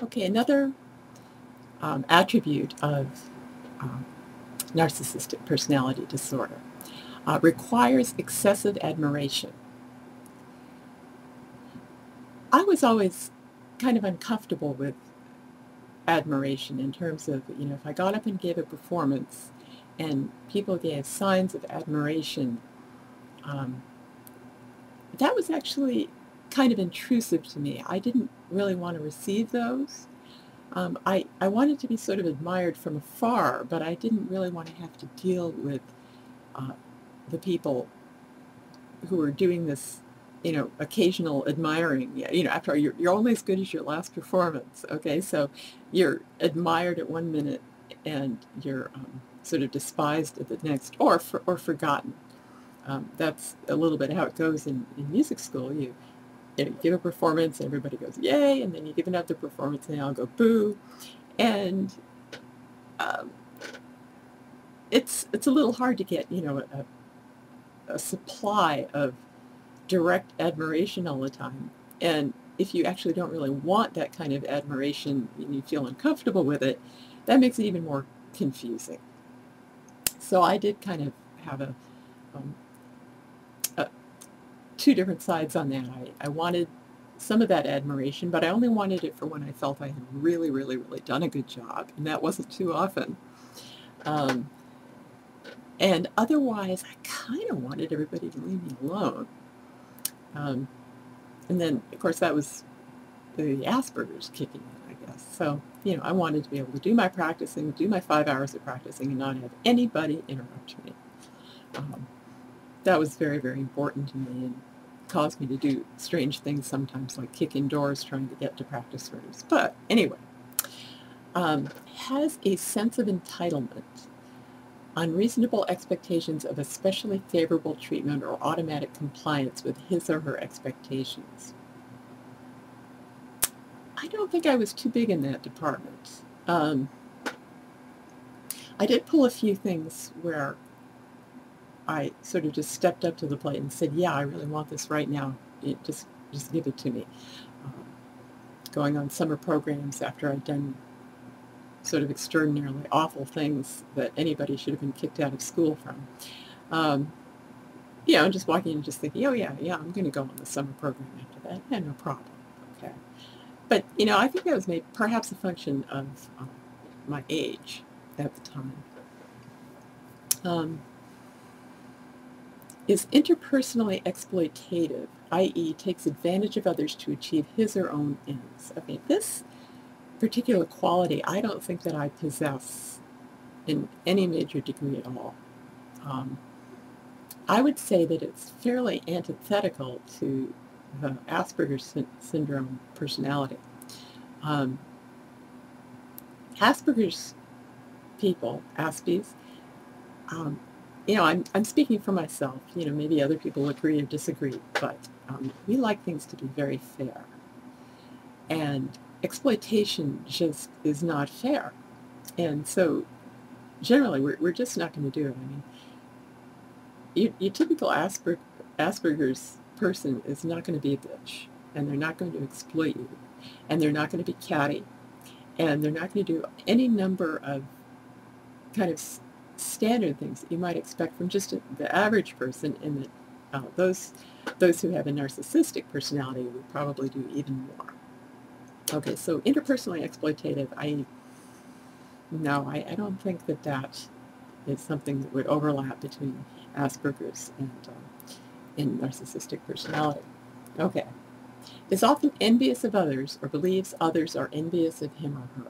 Okay, another attribute of um, narcissistic personality disorder requires excessive admiration. I was always kind of uncomfortable with admiration in terms of, if I got up and gave a performance and people gave signs of admiration, um, that was actually kind of intrusive to me. I didn't really want to receive those. I wanted to be sort of admired from afar, but I didn't really want to have to deal with uh, the people who were doing this, occasional admiring. After all, you're only as good as your last performance. Okay, so you're admired at one minute and you're sort of despised at the next, or forgotten. That's a little bit how it goes in music school. You give a performance, and everybody goes yay, and then you give another performance, and they all go boo, and um, it's a little hard to get a supply of direct admiration all the time. And if you actually don't really want that kind of admiration and you feel uncomfortable with it, that makes it even more confusing. So I did kind of have um, a two different sides on that. I wanted some of that admiration, but I only wanted it for when I felt I had really, really, really done a good job, and that wasn't too often. Um, and otherwise, I kind of wanted everybody to leave me alone. Um, and then, of course, that was the Asperger's kicking in, I guess. So, I wanted to be able to do my practicing, do my 5 hours of practicing, and not have anybody interrupt me. Um, that was very, very important to me and caused me to do strange things sometimes, like kick in doors trying to get to practice rooms. But anyway, has a sense of entitlement, unreasonable expectations of especially favorable treatment or automatic compliance with his or her expectations. I don't think I was too big in that department. I did pull a few things where I sort of just stepped up to the plate and said, yeah, I really want this right now. Just give it to me. Um, Going on summer programs after I'd done sort of extraordinarily awful things that anybody should have been kicked out of school from. Um, just walking in and just thinking, oh, yeah, I'm going to go on the summer program after that. Yeah, no problem. Okay. But, I think that was maybe perhaps a function of my age at the time. Is interpersonally exploitative, i.e. takes advantage of others to achieve his or own ends. Okay, this particular quality I don't think that I possess in any major degree at all. I would say that it's fairly antithetical to the Asperger syndrome personality. Um, Asperger's people, Aspies, um, I'm speaking for myself. Maybe other people agree or disagree, but we like things to be very fair. And exploitation just is not fair. And so generally, we're just not going to do it. I mean, your typical Asperger's person is not going to be a bitch, and they're not going to exploit you, and they're not going to be catty, and they're not going to do any number of kind of standard things that you might expect from just the average person, and that those who have a narcissistic personality would probably do even more. Okay, so interpersonally exploitative, I don't think that is something that would overlap between Asperger's and narcissistic personality. Okay, is often envious of others or believes others are envious of him or her.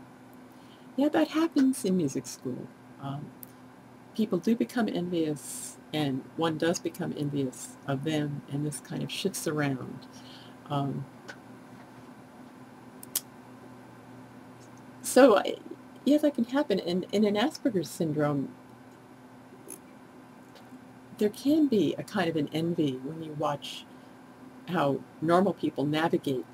Yeah, that happens in music school. Um, People do become envious, and one does become envious of them, and this kind of shifts around. Um, so, yeah, that can happen. And in an Asperger's syndrome, there can be a kind of an envy when you watch how normal people navigate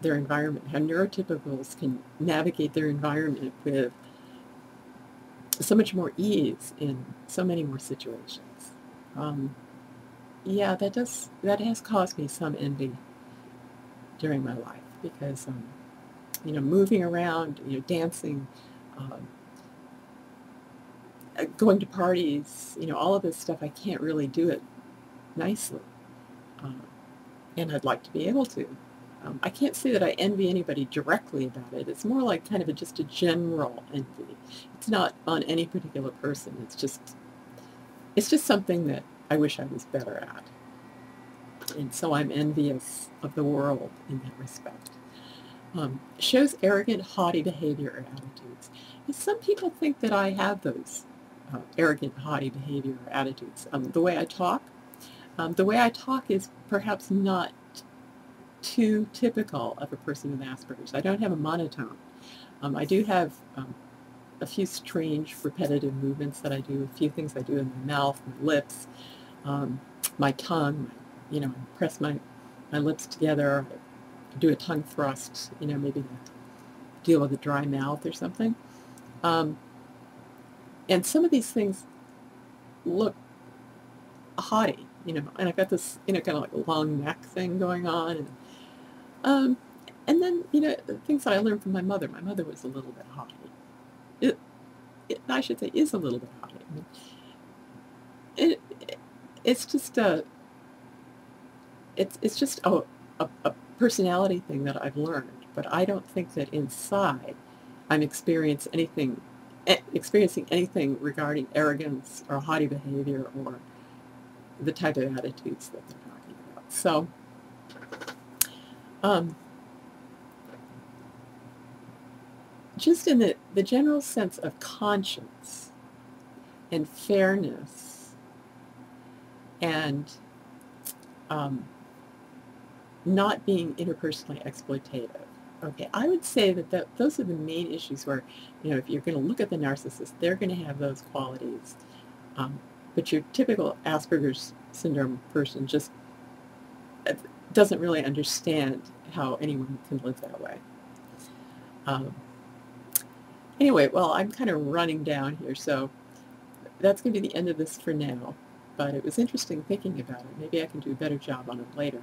their environment, how neurotypicals can navigate their environment with so much more ease in so many more situations. Um, yeah, that has caused me some envy during my life because moving around, dancing, um, going to parties, all of this stuff. I can't really do it nicely, uh, and I'd like to be able to. I can't say that I envy anybody directly about it. It's more like kind of just a general envy. It's not on any particular person. It's just something that I wish I was better at. And so I'm envious of the world in that respect. Shows arrogant, haughty behavior or attitudes. And some people think that I have those arrogant, haughty behavior or attitudes. The way I talk is perhaps not too typical of a person with Asperger's. I don't have a monotone. I do have a few strange repetitive movements that I do, a few things I do in my mouth, my lips, my tongue, I press my lips together, I do a tongue thrust, maybe to deal with a dry mouth or something. And some of these things look haughty, and I've got this, kind of like long neck thing going on. And then, things that I learned from my mother. My mother was a little bit haughty. I should say is a little bit haughty. It's just it's just a personality thing that I've learned, but I don't think that inside I'm experiencing anything regarding arrogance or haughty behavior or the type of attitudes that they're talking about. So, just in the general sense of conscience and fairness and not being interpersonally exploitative. Okay, I would say that those are the main issues where, if you're going to look at the narcissist, they're going to have those qualities. But your typical Asperger's syndrome person just doesn't really understand how anyone can live that way. Anyway, well, I'm kind of running down here, so that's going to be the end of this for now. But it was interesting thinking about it. Maybe I can do a better job on it later.